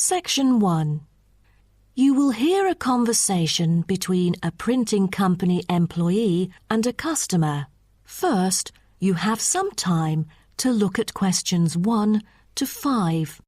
Section 1. You will hear a conversation between a printing company employee and a customer. First, you have some time to look at questions 1 to 5.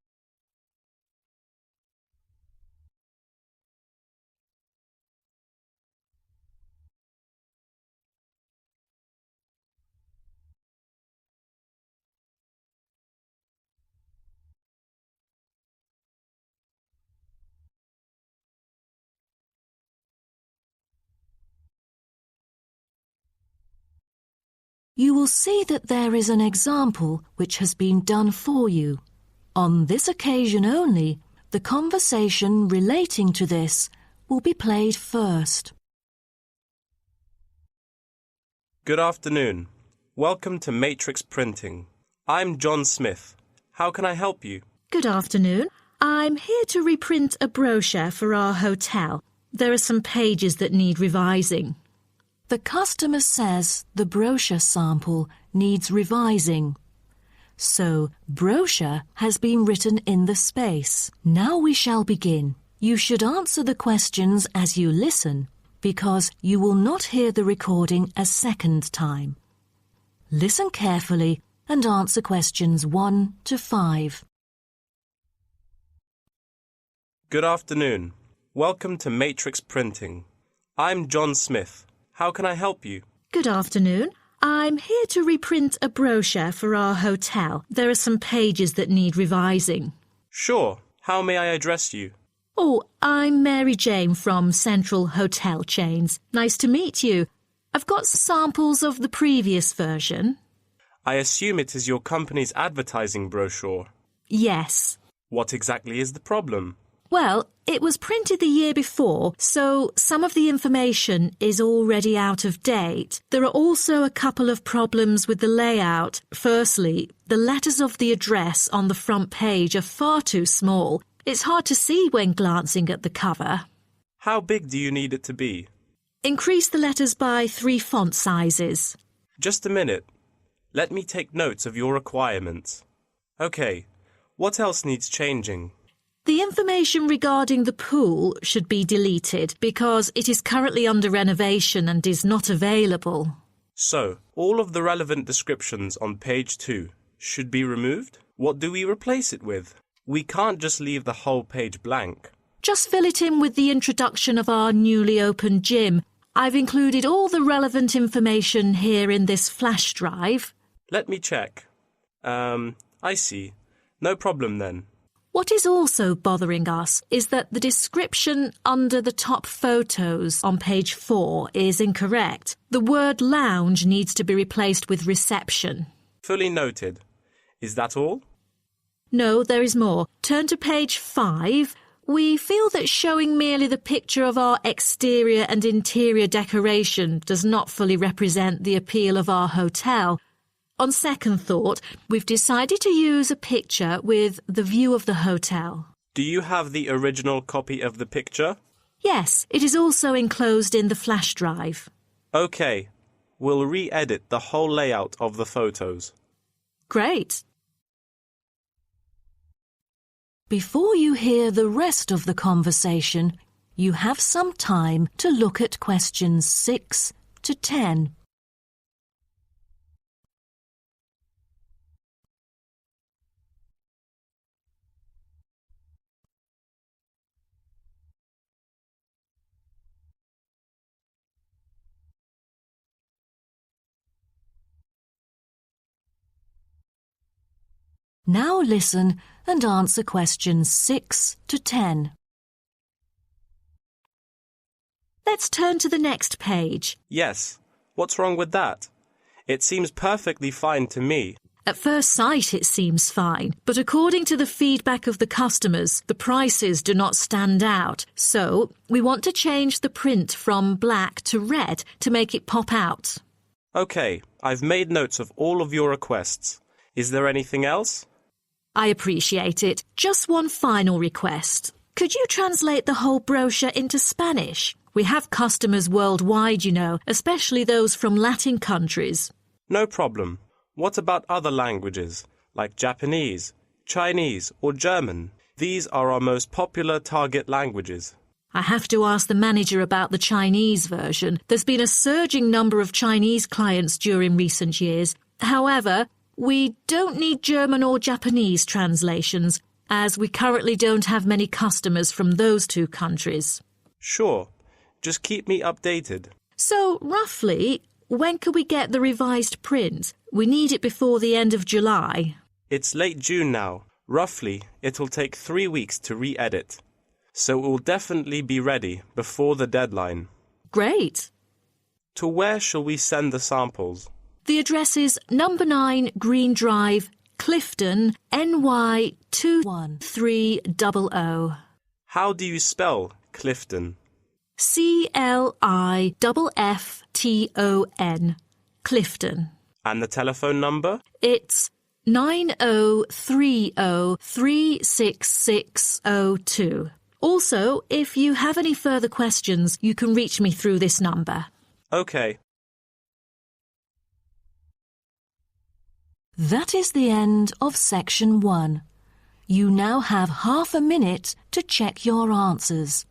You will see that there is an example which has been done for you. On this occasion only, the conversation relating to this will be played first. Good afternoon. Welcome to Matrix Printing. I'm John Smith. How can I help you? Good afternoon. I'm here to reprint a brochure for our hotel. There are some pages that need revising. The customer says the brochure sample needs revising. So, brochure has been written in the space. Now we shall begin. You should answer the questions as you listen, because you will not hear the recording a second time. Listen carefully and answer questions 1 to 5. Good afternoon. Welcome to Matrix Printing. I'm John Smith. How can I help you? Good afternoon. I'm here to reprint a brochure for our hotel. There are some pages that need revising. Sure. How may I address you? Oh, I'm Mary Jane from Central Hotel Chains. Nice to meet you. I've got samples of the previous version. I assume it is your company's advertising brochure. Yes. What exactly is the problem? Well, it was printed the year before, so some of the information is already out of date. There are also a couple of problems with the layout. Firstly, the letters of the address on the front page are far too small. It's hard to see when glancing at the cover. How big do you need it to be? Increase the letters by 3 font sizes. Just a minute. Let me take notes of your requirements. Okay, what else needs changing? The information regarding the pool should be deleted because it is currently under renovation and is not available. So, all of the relevant descriptions on page 2 should be removed? What do we replace it with? We can't just leave the whole page blank. Just fill it in with the introduction of our newly opened gym. I've included all the relevant information here in this flash drive. Let me check. I see. No problem then. What is also bothering us is that the description under the top photos on page 4 is incorrect. The word lounge needs to be replaced with reception. Fully noted. Is that all? No, there is more. Turn to page 5. We feel that showing merely the picture of our exterior and interior decoration does not fully represent the appeal of our hotel. On second thought, we've decided to use a picture with the view of the hotel. Do you have the original copy of the picture? Yes, it is also enclosed in the flash drive. Okay, we'll re-edit the whole layout of the photos. Great. Before you hear the rest of the conversation, you have some time to look at questions 6 to 10. Now listen and answer questions 6 to 10. Let's turn to the next page. Yes. What's wrong with that? It seems perfectly fine to me. At first sight, it seems fine, but according to the feedback of the customers, the prices do not stand out. So, we want to change the print from black to red to make it pop out. Okay, I've made notes of all of your requests. Is there anything else? I appreciate it. Just one final request. Could you translate the whole brochure into Spanish? We have customers worldwide, you know, especially those from Latin countries. No problem. What about other languages, like Japanese, Chinese or German? These are our most popular target languages. I have to ask the manager about the Chinese version. There's been a surging number of Chinese clients during recent years. However, we don't need German or Japanese translations, as we currently don't have many customers from those two countries. Sure, just keep me updated. So, roughly, when could we get the revised print? We need it before the end of July. It's late June now. Roughly, it'll take 3 weeks to re-edit. So it will definitely be ready before the deadline. Great. To where shall we send the samples? The address is number 9 Green Drive, Clifton, NY 21300. How do you spell Clifton? CLIFFTON, Clifton. And the telephone number? It's 9030366602. Also, if you have any further questions, you can reach me through this number. Okay. That is the end of section 1. You now have half a minute to check your answers.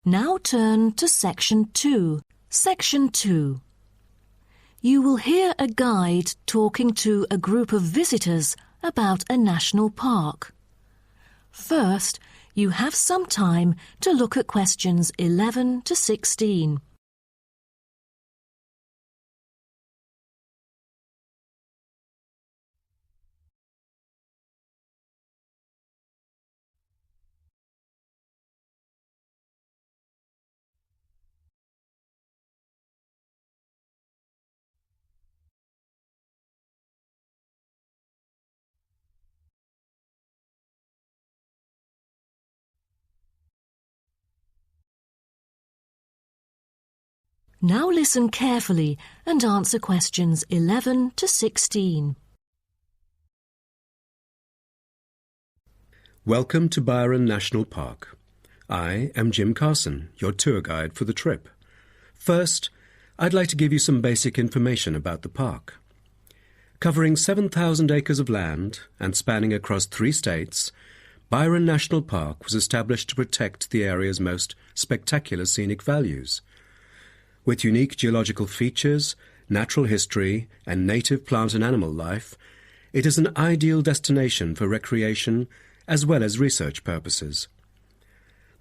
Now turn to Section 2. Section 2. You will hear a guide talking to a group of visitors about a national park. First, you have some time to look at questions 11 to 16. Now listen carefully and answer questions 11 to 16. Welcome to Byron National Park. I am Jim Carson, your tour guide for the trip. First, I'd like to give you some basic information about the park. Covering 7,000 acres of land and spanning across 3 states, Byron National Park was established to protect the area's most spectacular scenic values. With unique geological features, natural history, and native plant and animal life, it is an ideal destination for recreation as well as research purposes.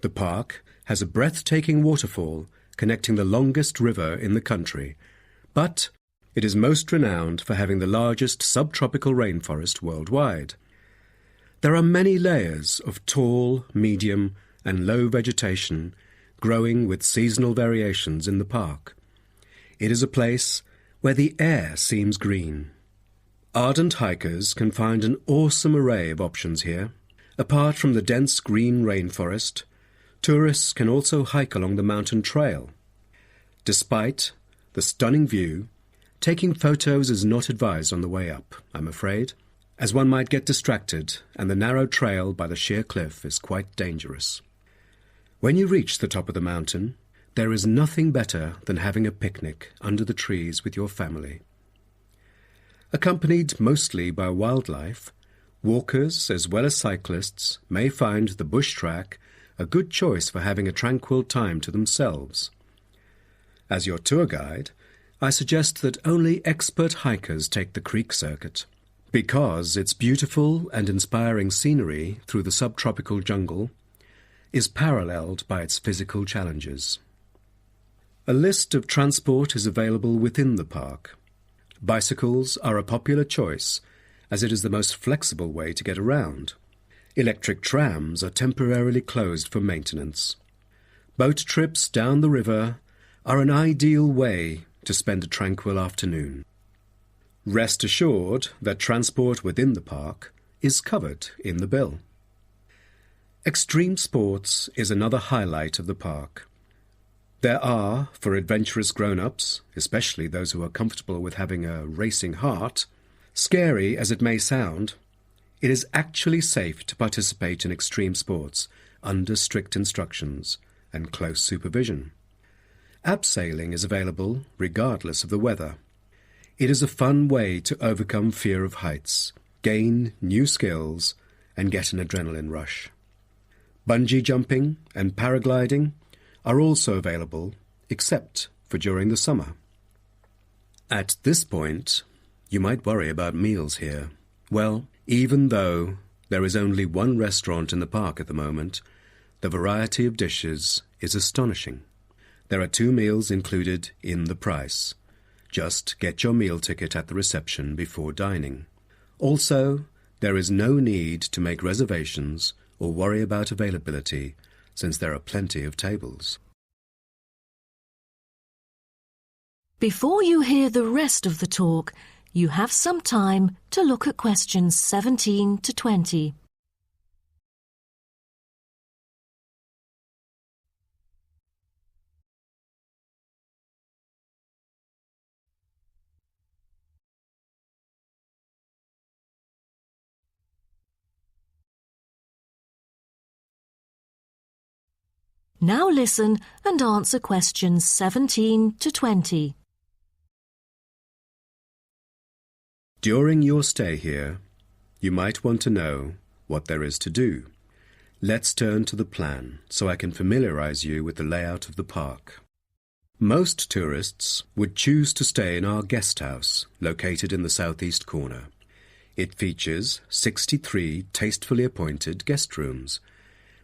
The park has a breathtaking waterfall connecting the longest river in the country, but it is most renowned for having the largest subtropical rainforest worldwide. There are many layers of tall, medium, and low vegetation growing with seasonal variations in the park. It is a place where the air seems green. Ardent hikers can find an awesome array of options here. Apart from the dense green rainforest, tourists can also hike along the mountain trail. Despite the stunning view, taking photos is not advised on the way up, I'm afraid, as one might get distracted and the narrow trail by the sheer cliff is quite dangerous. When you reach the top of the mountain, there is nothing better than having a picnic under the trees with your family. Accompanied mostly by wildlife, walkers as well as cyclists may find the bush track a good choice for having a tranquil time to themselves. As your tour guide, I suggest that only expert hikers take the creek circuit, because its beautiful and inspiring scenery through the subtropical jungle is paralleled by its physical challenges. A list of transport is available within the park. Bicycles are a popular choice, as it is the most flexible way to get around. Electric trams are temporarily closed for maintenance. Boat trips down the river are an ideal way to spend a tranquil afternoon. Rest assured that transport within the park is covered in the bill. Extreme sports is another highlight of the park. There are, for adventurous grown-ups, especially those who are comfortable with having a racing heart, scary as it may sound, it is actually safe to participate in extreme sports under strict instructions and close supervision. Abseiling is available regardless of the weather. It is a fun way to overcome fear of heights, gain new skills, and get an adrenaline rush. Bungee jumping and paragliding are also available, except for during the summer. At this point, you might worry about meals here. Well, even though there is only one restaurant in the park at the moment, the variety of dishes is astonishing. There are 2 meals included in the price. Just get your meal ticket at the reception before dining. Also, there is no need to make reservations or worry about availability, since there are plenty of tables. Before you hear the rest of the talk, you have some time to look at questions 17 to 20. Now listen and answer questions 17 to 20. During your stay here, you might want to know what there is to do. Let's turn to the plan so I can familiarize you with the layout of the park. Most tourists would choose to stay in our guest house, located in the southeast corner. It features 63 tastefully appointed guest rooms,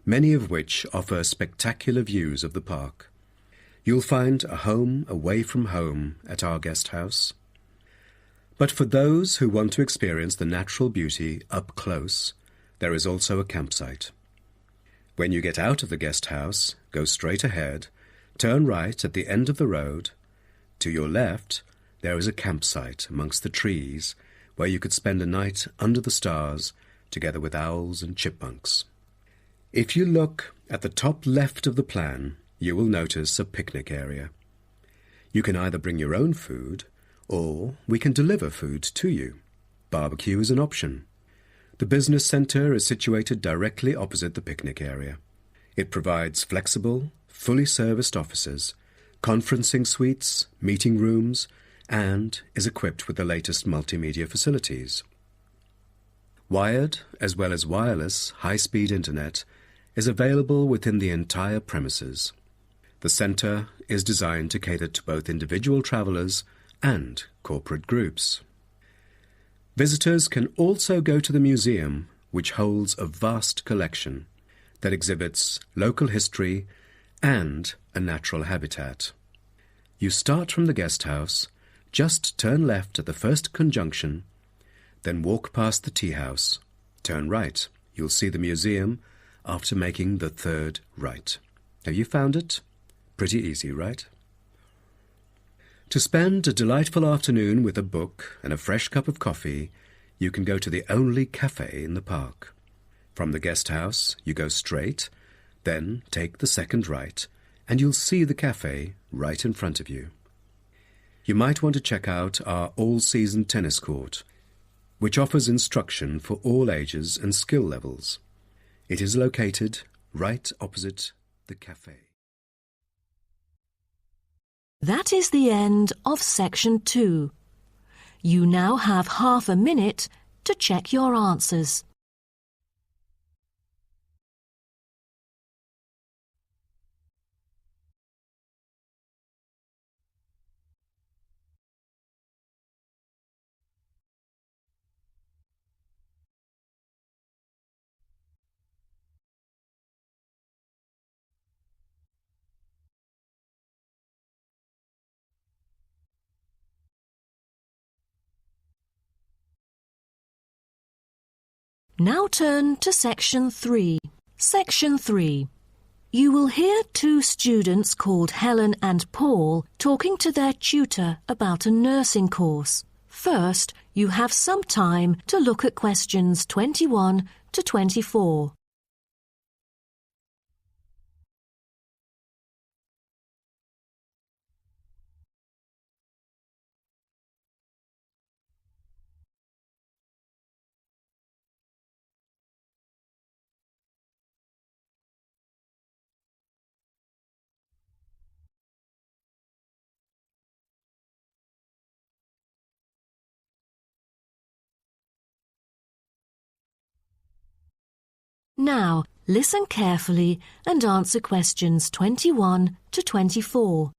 many of which offer spectacular views of the park. You'll find a home away from home at our guest house. But for those who want to experience the natural beauty up close, there is also a campsite. When you get out of the guest house, go straight ahead, turn right at the end of the road. To your left, there is a campsite amongst the trees where you could spend a night under the stars together with owls and chipmunks. If you look at the top left of the plan, you will notice a picnic area. You can either bring your own food, or we can deliver food to you. Barbecue is an option. The business centre is situated directly opposite the picnic area. It provides flexible, fully serviced offices, conferencing suites, meeting rooms, and is equipped with the latest multimedia facilities. Wired, as well as wireless, high-speed internet is available within the entire premises. The centre is designed to cater to both individual travellers and corporate groups. Visitors can also go to the museum, which holds a vast collection that exhibits local history and a natural habitat. You start from the guest house, just turn left at the first conjunction, then walk past the tea house. Turn right. You'll see the museum after making the third right. Have you found it? Pretty easy, right? To spend a delightful afternoon with a book and a fresh cup of coffee, you can go to the only cafe in the park. From the guest house, you go straight, then take the second right, and you'll see the cafe right in front of you. You might want to check out our all-season tennis court, which offers instruction for all ages and skill levels. It is located right opposite the cafe. That is the end of section 2. You now have half a minute to check your answers. Now turn to section 3. Section 3. You will hear 2 students called Helen and Paul talking to their tutor about a nursing course. First, you have some time to look at questions 21 to 24. Now, listen carefully and answer questions 21 to 24.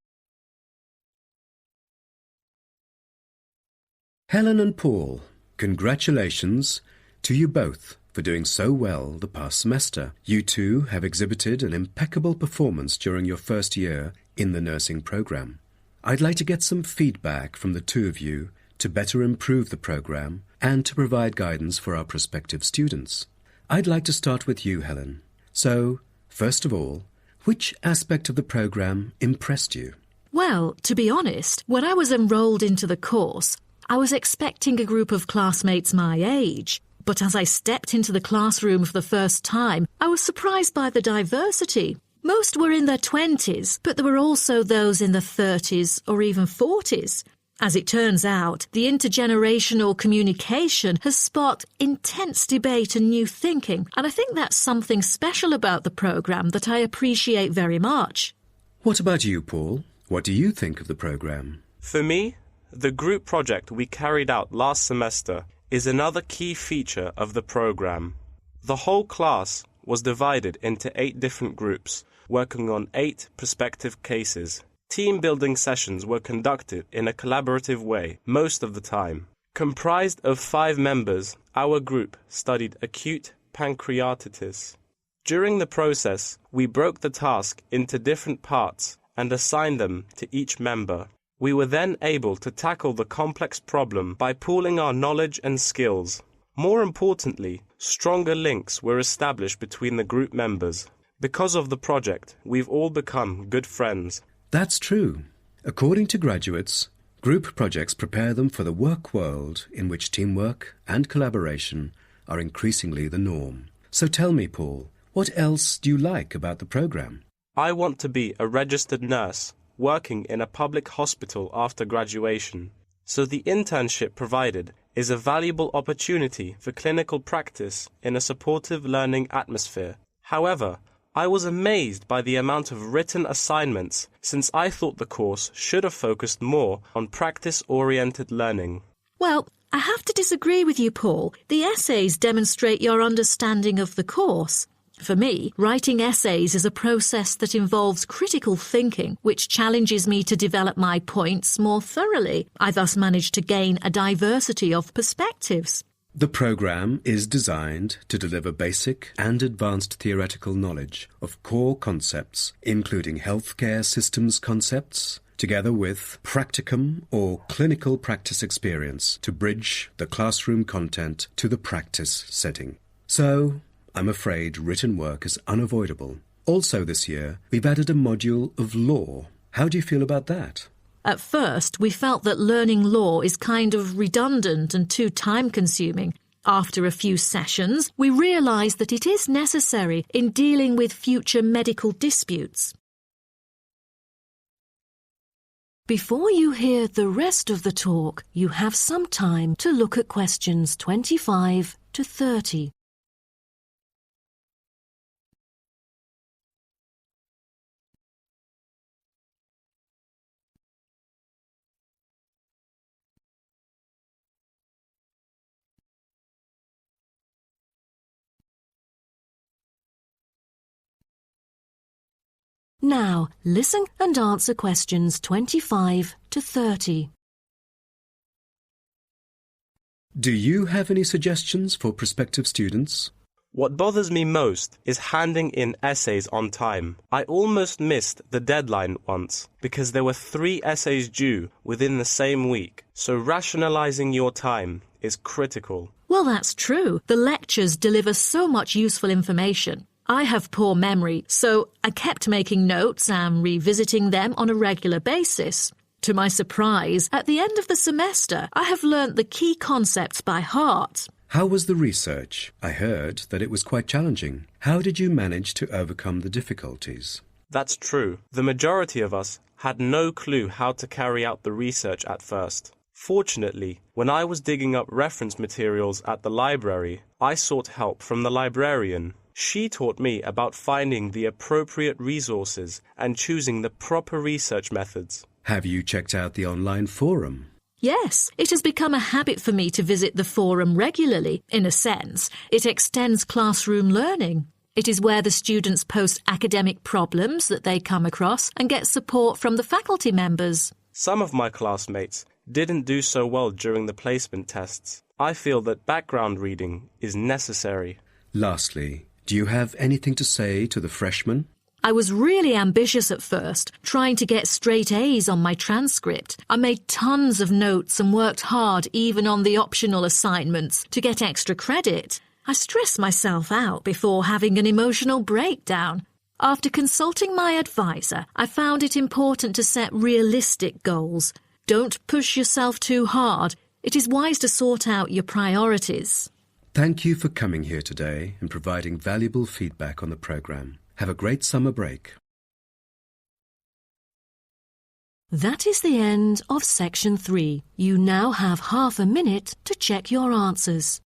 Helen and Paul, congratulations to you both for doing so well the past semester. You two have exhibited an impeccable performance during your first year in the nursing program. I'd like to get some feedback from the two of you to better improve the program and to provide guidance for our prospective students. I'd like to start with you, Helen. So, first of all, which aspect of the program impressed you? Well, to be honest, when I was enrolled into the course, I was expecting a group of classmates my age. But as I stepped into the classroom for the first time, I was surprised by the diversity. Most were in their 20s, but there were also those in their 30s or even 40s. As it turns out, the intergenerational communication has sparked intense debate and new thinking, and I think that's something special about the programme that I appreciate very much. What about you, Paul? What do you think of the programme? For me, the group project we carried out last semester is another key feature of the program. The whole class was divided into 8 different groups, working on 8 prospective cases. Team-building sessions were conducted in a collaborative way most of the time. Comprised of 5 members, our group studied acute pancreatitis. During the process, we broke the task into different parts and assigned them to each member. We were then able to tackle the complex problem by pooling our knowledge and skills. More importantly, stronger links were established between the group members. Because of the project, we've all become good friends. That's true. According to graduates, group projects prepare them for the work world in which teamwork and collaboration are increasingly the norm. So tell me, Paul, what else do you like about the program? I want to be a registered nurse working in a public hospital after graduation. So the internship provided is a valuable opportunity for clinical practice in a supportive learning atmosphere. However, I was amazed by the amount of written assignments, since I thought the course should have focused more on practice-oriented learning. Well, I have to disagree with you, Paul. The essays demonstrate your understanding of the course. For me, writing essays is a process that involves critical thinking, which challenges me to develop my points more thoroughly. I thus managed to gain a diversity of perspectives. The program is designed to deliver basic and advanced theoretical knowledge of core concepts, including healthcare systems concepts, together with practicum or clinical practice experience to bridge the classroom content to the practice setting. So, I'm afraid written work is unavoidable. Also this year, we've added a module of law. How do you feel about that? At first, we felt that learning law is kind of redundant and too time-consuming. After a few sessions, we realised that it is necessary in dealing with future medical disputes. Before you hear the rest of the talk, you have some time to look at questions 25 to 30. Now, listen and answer questions 25 to 30. Do you have any suggestions for prospective students? What bothers me most is handing in essays on time. I almost missed the deadline once because there were 3 essays due within the same week, so rationalizing your time is critical. Well, that's true. The lectures deliver so much useful information. I have poor memory, so I kept making notes and revisiting them on a regular basis. To my surprise, at the end of the semester, I have learnt the key concepts by heart. How was the research? I heard that it was quite challenging. How did you manage to overcome the difficulties? That's true. The majority of us had no clue how to carry out the research at first. Fortunately, when I was digging up reference materials at the library, I sought help from the librarian. She taught me about finding the appropriate resources and choosing the proper research methods. Have you checked out the online forum? Yes, it has become a habit for me to visit the forum regularly. In a sense, it extends classroom learning. It is where the students post academic problems that they come across and get support from the faculty members. Some of my classmates didn't do so well during the placement tests. I feel that background reading is necessary. Lastly, do you have anything to say to the freshmen? I was really ambitious at first, trying to get straight A's on my transcript. I made tons of notes and worked hard even on the optional assignments to get extra credit. I stressed myself out before having an emotional breakdown. After consulting my advisor, I found it important to set realistic goals. Don't push yourself too hard. It is wise to sort out your priorities. Thank you for coming here today and providing valuable feedback on the program. Have a great summer break. That is the end of Section 3. You now have half a minute to check your answers.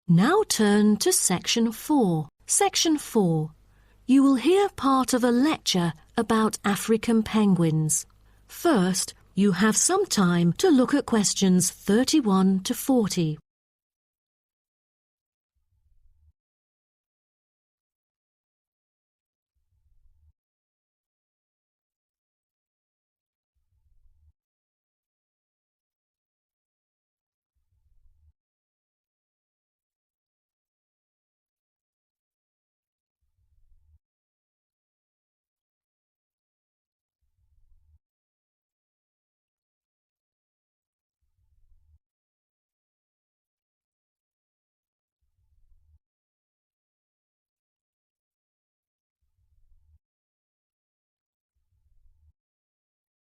Now turn to Section 4. Section 4. You will hear part of a lecture about African penguins. First, you have some time to look at questions 31 to 40.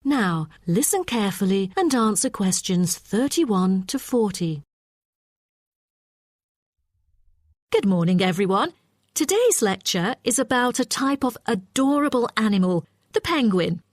Now, listen carefully and answer questions 31 to 40. Good morning, everyone. Today's lecture is about a type of adorable animal, the penguin.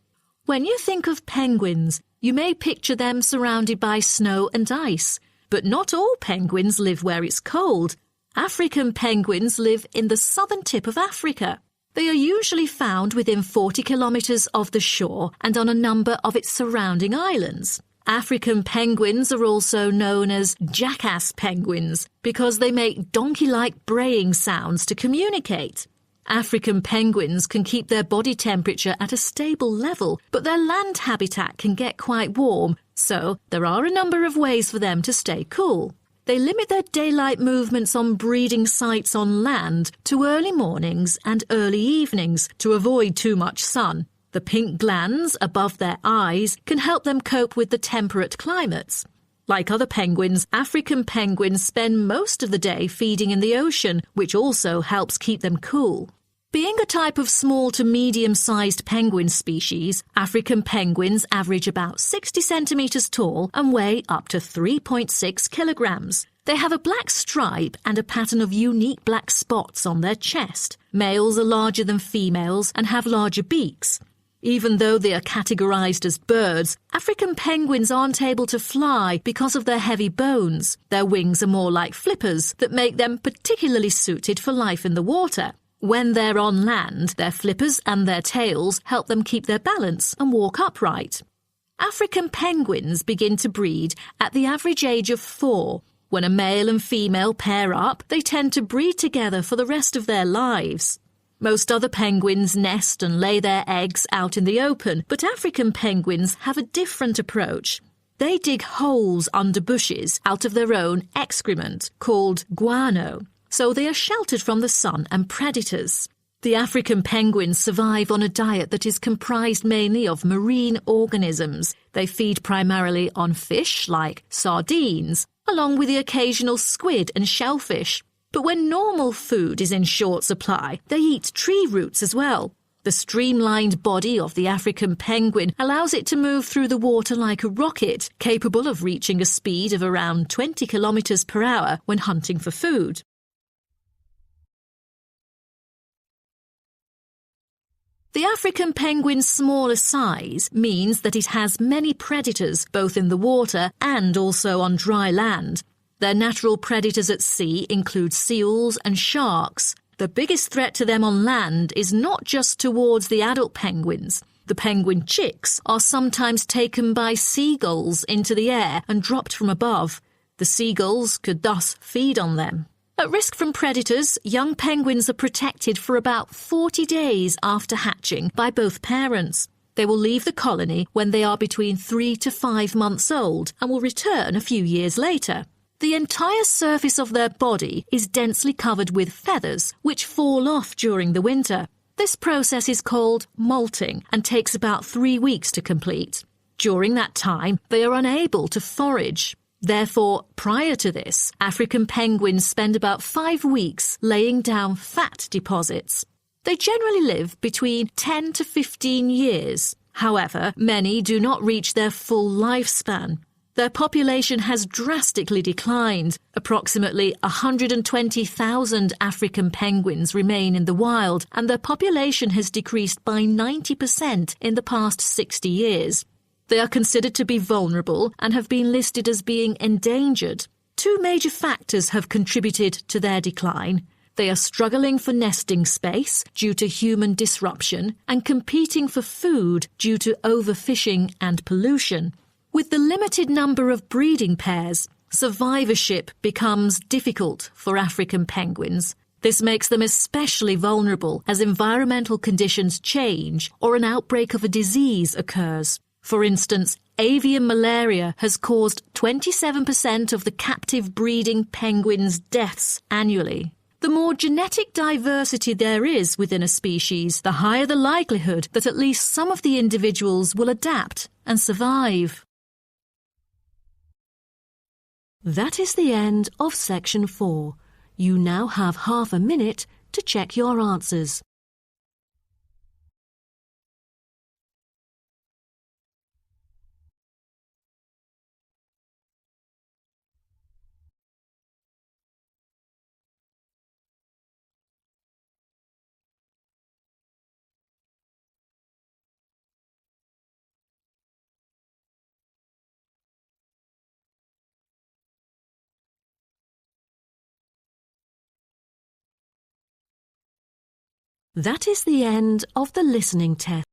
When you think of penguins, you may picture them surrounded by snow and ice. But not all penguins live where it's cold. African penguins live in the southern tip of Africa. They are usually found within 40 kilometres of the shore and on a number of its surrounding islands. African penguins are also known as jackass penguins because they make donkey-like braying sounds to communicate. African penguins can keep their body temperature at a stable level, but their land habitat can get quite warm, so there are a number of ways for them to stay cool. They limit their daylight movements on breeding sites on land to early mornings and early evenings to avoid too much sun. The pink glands above their eyes can help them cope with the temperate climates. Like other penguins, African penguins spend most of the day feeding in the ocean, which also helps keep them cool. Being a type of small to medium-sized penguin species, African penguins average about 60 centimetres tall and weigh up to 3.6 kilograms. They have a black stripe and a pattern of unique black spots on their chest. Males are larger than females and have larger beaks. Even though they are categorized as birds, African penguins aren't able to fly because of their heavy bones. Their wings are more like flippers that make them particularly suited for life in the water. When they're on land, their flippers and their tails help them keep their balance and walk upright. African penguins begin to breed at the average age of 4. When a male and female pair up, they tend to breed together for the rest of their lives. Most other penguins nest and lay their eggs out in the open, but African penguins have a different approach. They dig holes under bushes out of their own excrement, called guano, so they are sheltered from the sun and predators. The African penguins survive on a diet that is comprised mainly of marine organisms. They feed primarily on fish like sardines, along with the occasional squid and shellfish. But when normal food is in short supply, they eat tree roots as well. The streamlined body of the African penguin allows it to move through the water like a rocket, capable of reaching a speed of around 20 kilometers per hour when hunting for food. The African penguin's smaller size means that it has many predators both in the water and also on dry land. Their natural predators at sea include seals and sharks. The biggest threat to them on land is not just towards the adult penguins. The penguin chicks are sometimes taken by seagulls into the air and dropped from above. The seagulls could thus feed on them. At risk from predators, young penguins are protected for about 40 days after hatching by both parents. They will leave the colony when they are between 3 to 5 months old and will return a few years later. The entire surface of their body is densely covered with feathers, which fall off during the winter. This process is called molting and takes about 3 weeks to complete. During that time, they are unable to forage. Therefore, prior to this, African penguins spend about 5 weeks laying down fat deposits. They generally live between 10 to 15 years. However, many do not reach their full lifespan. Their population has drastically declined. Approximately 120,000 African penguins remain in the wild, and their population has decreased by 90% in the past 60 years. They are considered to be vulnerable and have been listed as being endangered. 2 major factors have contributed to their decline. They are struggling for nesting space due to human disruption and competing for food due to overfishing and pollution. With the limited number of breeding pairs, survivorship becomes difficult for African penguins. This makes them especially vulnerable as environmental conditions change or an outbreak of a disease occurs. For instance, avian malaria has caused 27% of the captive breeding penguins' deaths annually. The more genetic diversity there is within a species, the higher the likelihood that at least some of the individuals will adapt and survive. That is the end of section 4. You now have half a minute to check your answers. That is the end of the listening test.